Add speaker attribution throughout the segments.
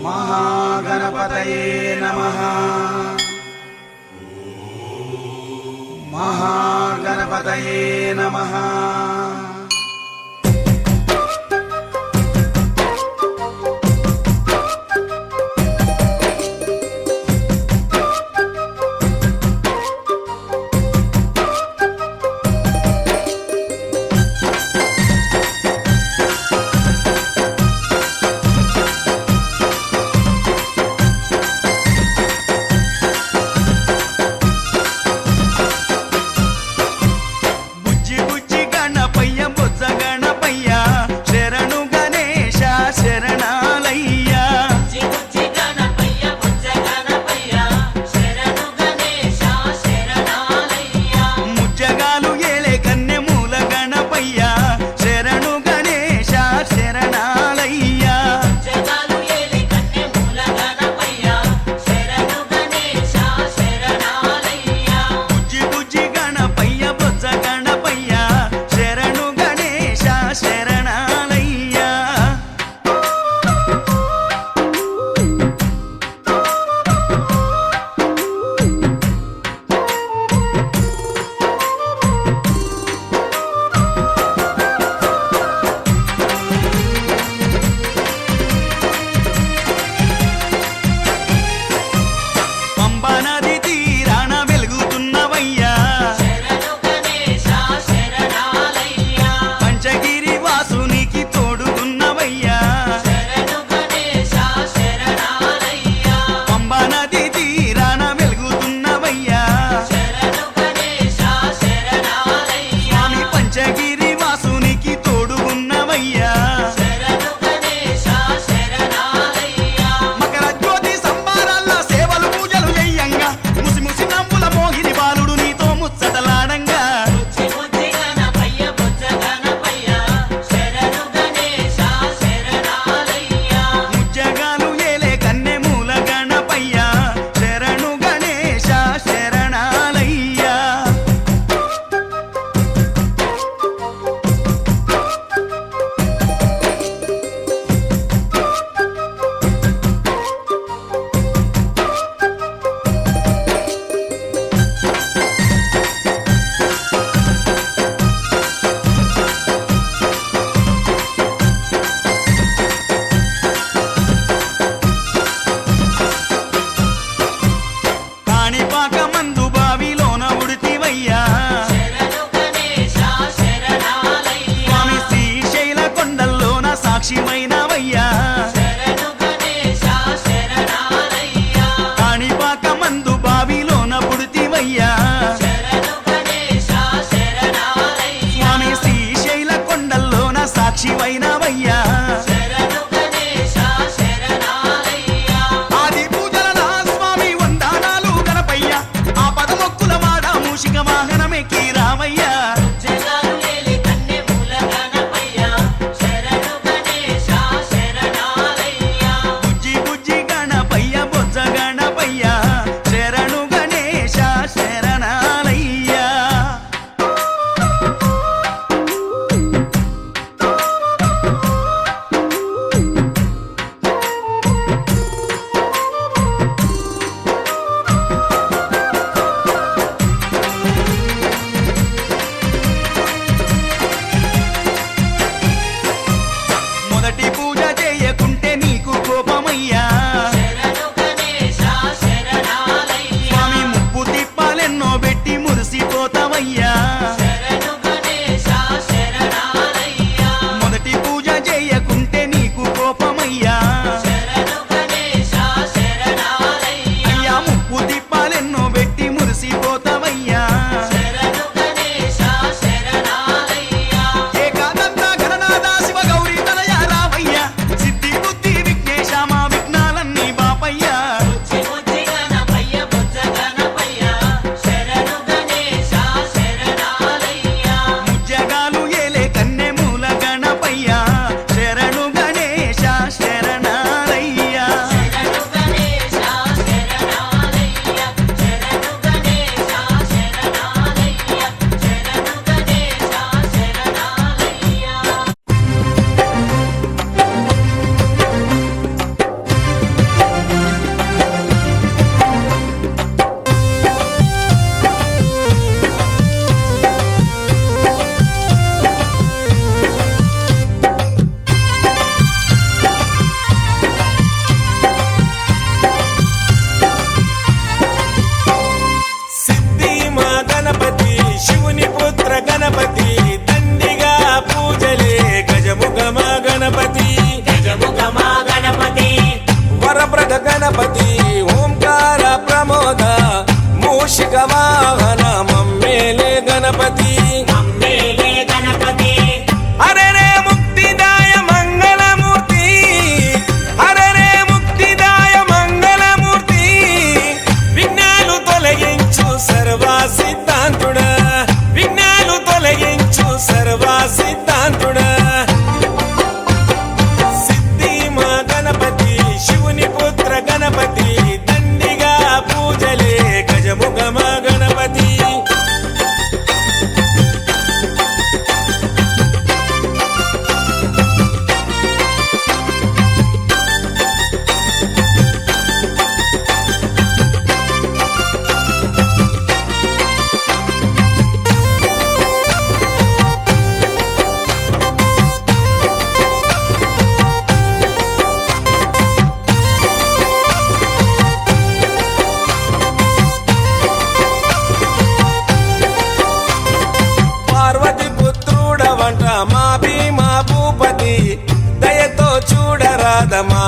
Speaker 1: महागणपतये नमः। महागणपतये नमः।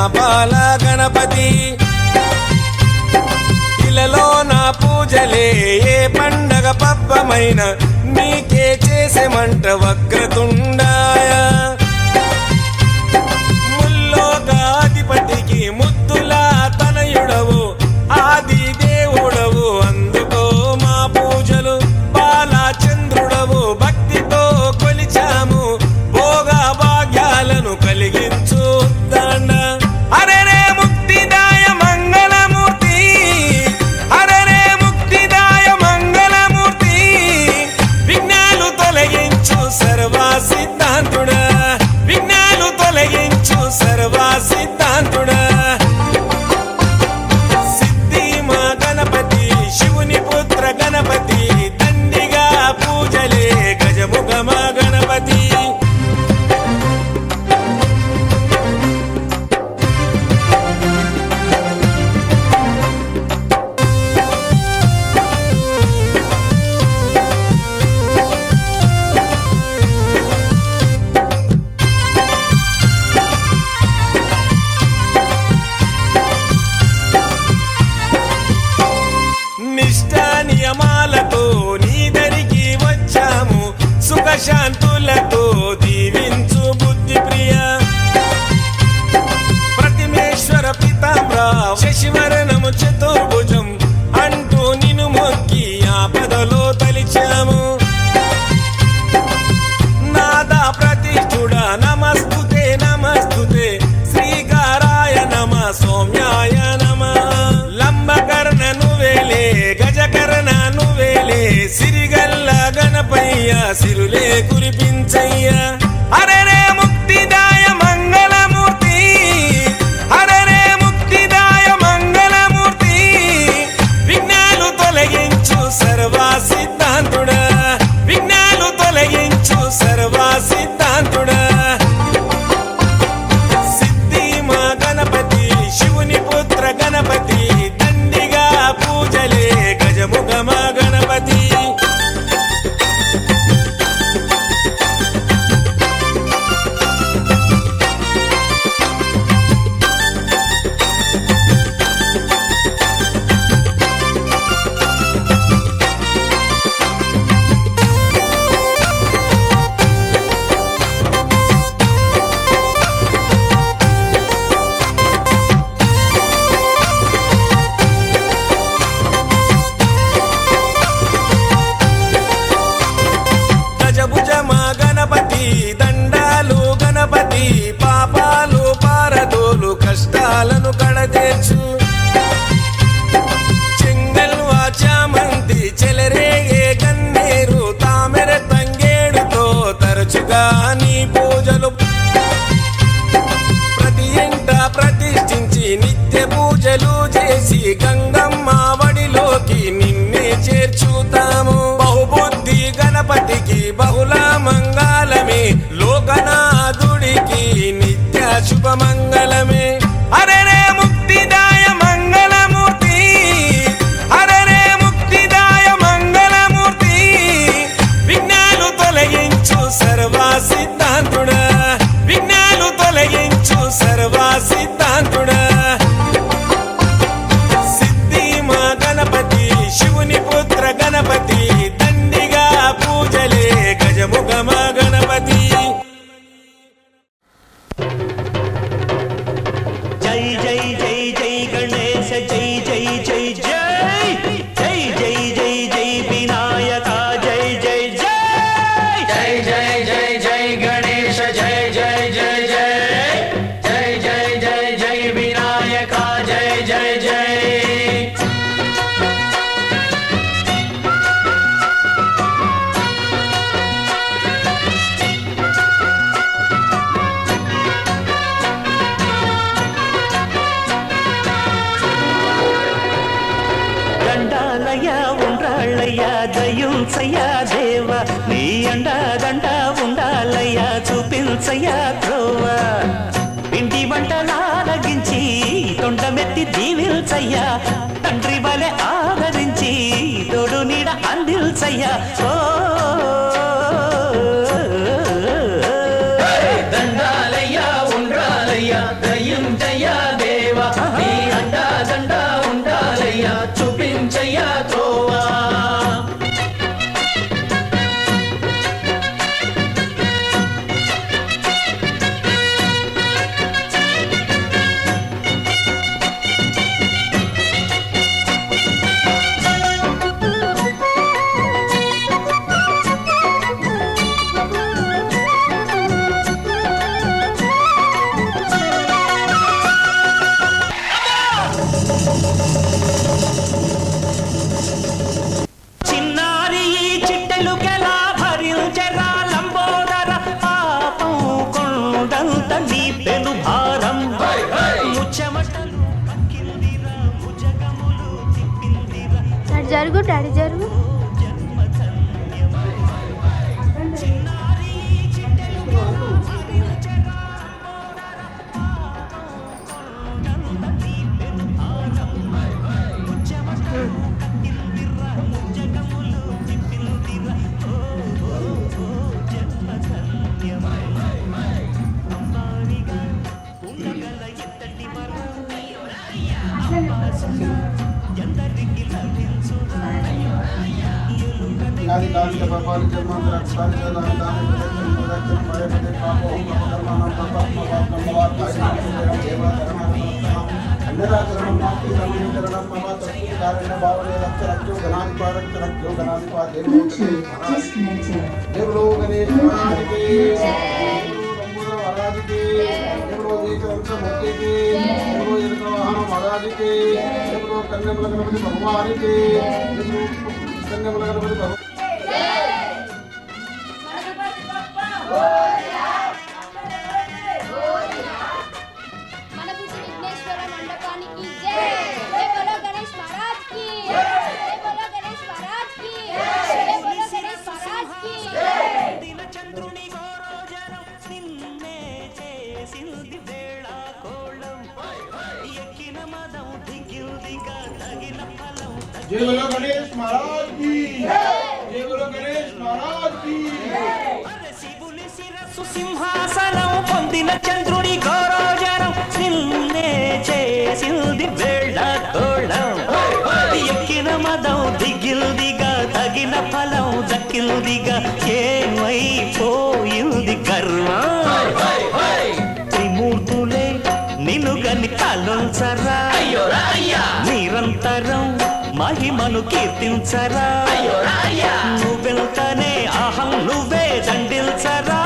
Speaker 2: పాపాల గణపతి ఇలలో నా పూజలే ఏ పండగ పబ్బమైన నీకే చేసేమంట వక్రతుండాయ ముల్లోకాధిపతికి ముద్దులా తనయుడవు ఆది దేవుడవు అందుకో మా పూజలు బాలచంద్రుడవు భక్తితో కొలిచాము భోగ భాగ్యాలను కలిగించు దండ అరెరే ముక్తిదాయ మంగళమూర్తి అరెరే ముక్తిదాయ మంగళమూర్తి విఘ్నాలు తొలగించు సర్వ సిద్ధాంతుడా విఘ్నాలు తొలగించు సర్వ సిద్ధాంతుడా సిద్ధి మా గణపతి శివుని పుత్ర గణపతి దండిగా పూజలే గజముఖ మా గణపతి నిష్ఠా నియమాలతో నీ దరికి వచ్చాము సుఖశాంతులతో దీవించు బుద్ధి ప్రియ ప్రతిమేశ్వర పితాంబర శశివరణము చతుర్భుజం అంటూ నిన్ను మొక్కి ఆపదలో తలిచాము నాదా ప్రతిష్ఠుడా నమస్తుతే నమస్తుతే శ్రీకారాయ నమ సౌమ్యాయ నమ లంబకర్ణ నువ్వేలే గజకర్ణ నువ్వేలే సిరిగల్ల గణపయ్య సిరులే కురిపించయ్య అరెరే ముక్తిదాయ మంగళమూర్తి అరెరే ముక్తిదాయ మంగళమూర్తి విఘ్నాలు తొలగించు సర్వ సిద్ధాంతుడా విఘ్నాలు తొలగించు సర్వ సిద్ధాంతుడా సిద్ధి మా గణపతి శివుని పుత్ర గణపతి దండిగా పూజలే గజముఖ మా గణపతి గజభుజ మా గణపతి దండాలు గణపతి పాపాలు పారదోలు కష్టాలను కడతీర్చు చెంగల్వా చామంతి చెలరేగే గన్నేరు తామెర తంగేడుతో తరచుగా నీ పూజలు ప్రతి ఇంట ప్రతిష్ఠించి నిత్య పూజలు చేసి గంగమ్మ వడిలోకి నిన్నే చేర్చుతాము బహుబుద్ధి గణపతికి బహుళ మంగళమే లోకనాథుడికి నిత్య శుభ మంగళమే అరెరే ముక్తిదాయ మంగళమూర్తి అరెరే ముక్తిదాయ మంగళమూర్తి విఘ్నాలు తొలగించు సర్వ సిద్ధాంతుడా విఘ్నాలు తొలగించు సర్వ సిద్ధాంతుడా సిద్ధి మా గణపతి శివుని పుత్ర గణపతి దండిగా పూజలే గజముఖ మా గణపతి
Speaker 3: జై జై జై జై గణేశ జై జై జై జై జై జై జై జై వినాయక జై జై జై
Speaker 4: జై జై జై జై గణేశ జై జై జై జై జై జై జై జై వినాయక జై జై జై
Speaker 3: దండాలయ ఉండ్రాళ్ళయ్య దయుంచయ్య దేవ నీ అండ దండ ఉండాలయ్య చూపించయ్య త్రోవ ఇంటి వంటలారగించి తొండమెత్తి దీవిల్చయ్య తండ్రి వలె ఆదరించి తోడు నీడ అందిల్చయ్య ఓ
Speaker 4: దండాలయ్య ఉండ్రాలయ్య దయ్య దయించయ్యా దేవా నీ అండా దండ ఉండాలయ్యా చూపించయ్యా త్రోవా
Speaker 5: జరుగు డాడీ జరుగు
Speaker 1: ఆది కాంత పపాలి జన్మాంతర అక్షరాలు దాని దాని ప్రదక్షిణ పరపదే పాపో కర్మణం తపస్మవాత్మవాత్మవాత్మవాత్మవాత్మ అన్నదాచరణం మాకి సమీకరణం మమ తత్కారణ భావనే రక్షరక్షో గణాధిపారక్షరక్షో గణాధిపాదే దేవులో గణేశ మహారాజుకి రంగుల మహారాజుకి దేవులో దీపవంశ మూర్తికి దేవులో ఎరుక వాహన మహారాజుకి దేవులో కన్యముల గణపతి భగవానికి దేవులో కన్యముల గణపతి భగవాన్ जय बोलो गणेश महाराज की जय बोलो गणेश महाराज की
Speaker 3: సింహాసనం పొందిన చంద్రుడి గౌరవజనం నిన్నే చేసింది వేళకోళం ఎక్కిన మదం దిగిల్దిగా తగిన ఫలం దక్కిల్దిగా ఏమైపోయింది కర్మ త్రిమూర్తులే నిన్ను గని పాలించరా నిరంతరం మహిమను కీర్తించరా నువ్వెళ్తానే అహం నువ్వే దండిల్చరా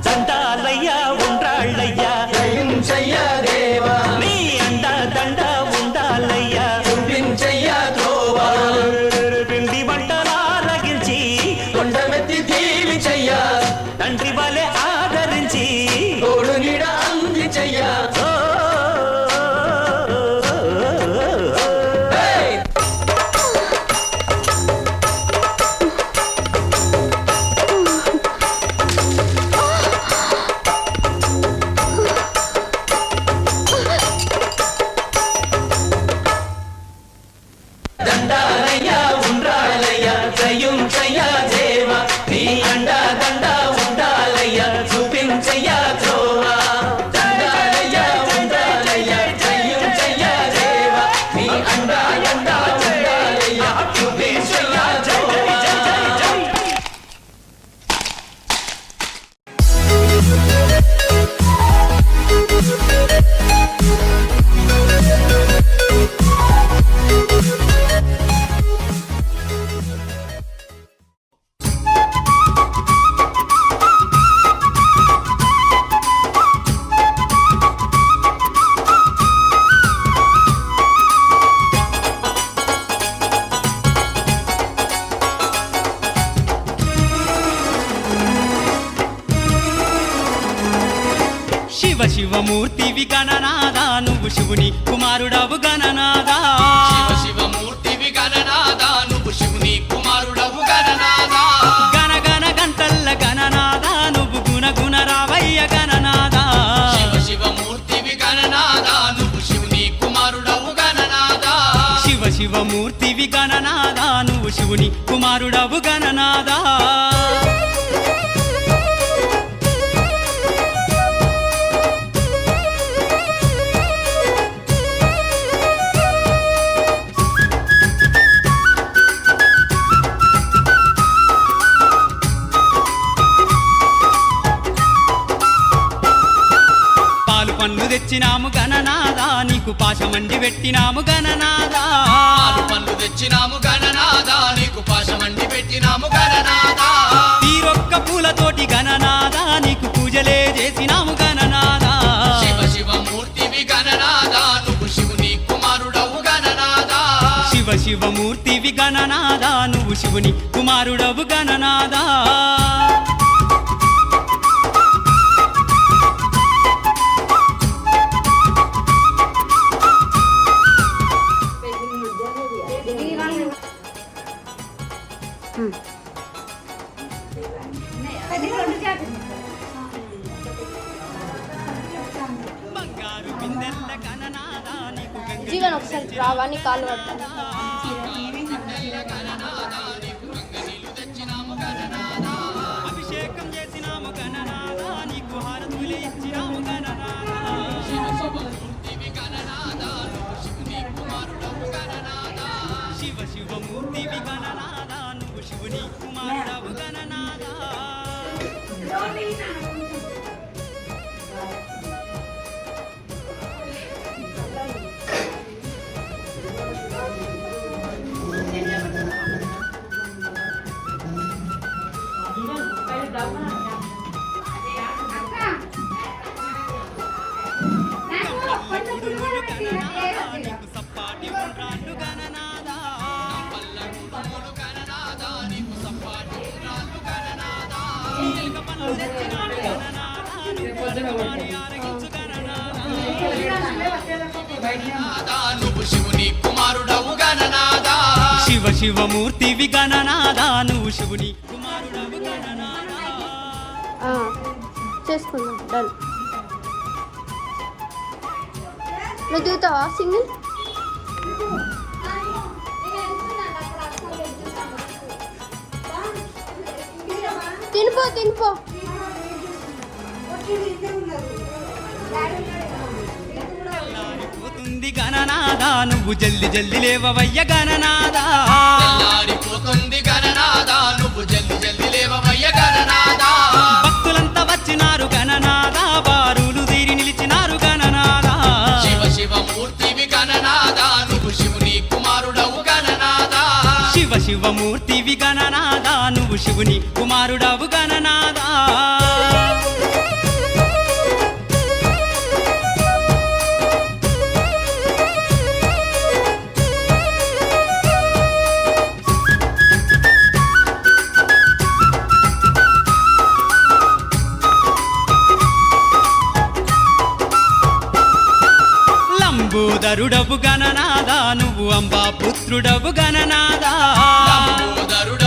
Speaker 3: దండాలయ్యా ఉండాళ్ళయ్యా
Speaker 4: దయించయ్యా దేవా
Speaker 3: నీ అండ దండ ఉండాలయ్యా
Speaker 4: చూపించయ్యా త్రోవా
Speaker 3: పిండి వంటలారగించి
Speaker 4: కొండమెత్తి దీవించయ్యా
Speaker 3: తండ్రి వలె ఆదరించి
Speaker 4: తోడు నీడ అందించయ్యా దండాలయ్యా ఉండాలయ్యా దయించయ్యా దేవా నీ అండా దండ ఉండాలయ్యా చూపించయ్యా త్రోవా దండాలయ్యా ఉండాలయ్యా దయించయ్యా దేవా నీ అండా అండా ఉండాలయ్యా చూపించయ్యా త్రోవా
Speaker 6: శివ శివమూర్తివి గణనాదా నువ్వు శివుని కుమారుడవు గణనాదా
Speaker 7: శివ శివమూర్తివి గణనాదా నువ్వు శివుని కుమారుడవు గణనాదా
Speaker 6: గణ గణ గంటల్ల గణనాదా నువ్వు గుణ గుణ రావయ్య గణనాదా
Speaker 7: శివ శివమూర్తివి గణనాదా నువ్వు శివుని కుమారుడవు గణనాదా
Speaker 6: శివ శివమూర్తివి గణనాదా నువ్వు శివుని కుమారుడవు గణనాదా పండ్లు తెచ్చినాము గణనాదా నీకు పాశమండి పెట్టినాము గణనాదా
Speaker 7: ఆరు పళ్ళు తెచ్చినాము గణనాదా నీకు పాశమండి పెట్టినాము గణనాదా
Speaker 6: తీరొక్క పూలతోటి గణనాదా నీకు పూజలే చేసినాము గణనాదా
Speaker 7: శివ శివ మూర్తివి గణనాదా నువ్వు శివుని కుమారుడవు గణనాదా
Speaker 6: శివ శివమూర్తివి గణనాదా నువ్వు శివుని కుమారుడవు గణనాదా బంగారు బిందెల్ల గణనాదా నీకు గంగ
Speaker 5: జీవన్ ఒకసారి రావాని కాలు పడతాను
Speaker 6: అభిషేకం చేసినాము గణనాదా నీకు హారతులే ఇచ్చినాము గణనాదా శివ శివమూర్తివి గణనాదా నువ్వు శివుని కుమారుడవు గణనాదా గుడుగుడు గణనాదా నీకు సప్పాటి ఉండ్రాళ్ళు గణనాదా చిలుక పళ్ళు తెచ్చినాడు గణనాదా నువ్వు అడగవాని ఆరగించు గణనాదా
Speaker 7: గణనాదా నువ్వు శివుని కుమారుడవు గణనాదా
Speaker 6: శివ శివమూర్తివి గణనాదా నువ్వు శివుని కుమారుడవు గణనాదా
Speaker 5: చేసుకుందాం డన్ నువ్వు దిగుతావా సింగిల్ తినిపో
Speaker 6: పోతుంది గణనాదా నువ్వు జల్ది జల్ది లేవవయ్య గణనాదా
Speaker 7: తెల్లారిపోతుంది గణనాదా నువ్వు జల్ది జల్ది లేవవయ్య గణనాదా
Speaker 6: భక్తులంతా వచ్చినారు గణనాదా బారులు తీరి నిలిచినారు గణనాదా
Speaker 7: శివ శివ మూర్తివి గణనాదా నువ్వు శివుని కుమారుడవు గణనాదా
Speaker 6: శివ శివమూర్తివి గణనాదా నువ్వు శివుని కుమారుడవు గణనాదా లంబోదరుడవు గణనాదా నువ్వు అంబా పుత్రుడవు గణనాదా
Speaker 7: లంబోదరుడవు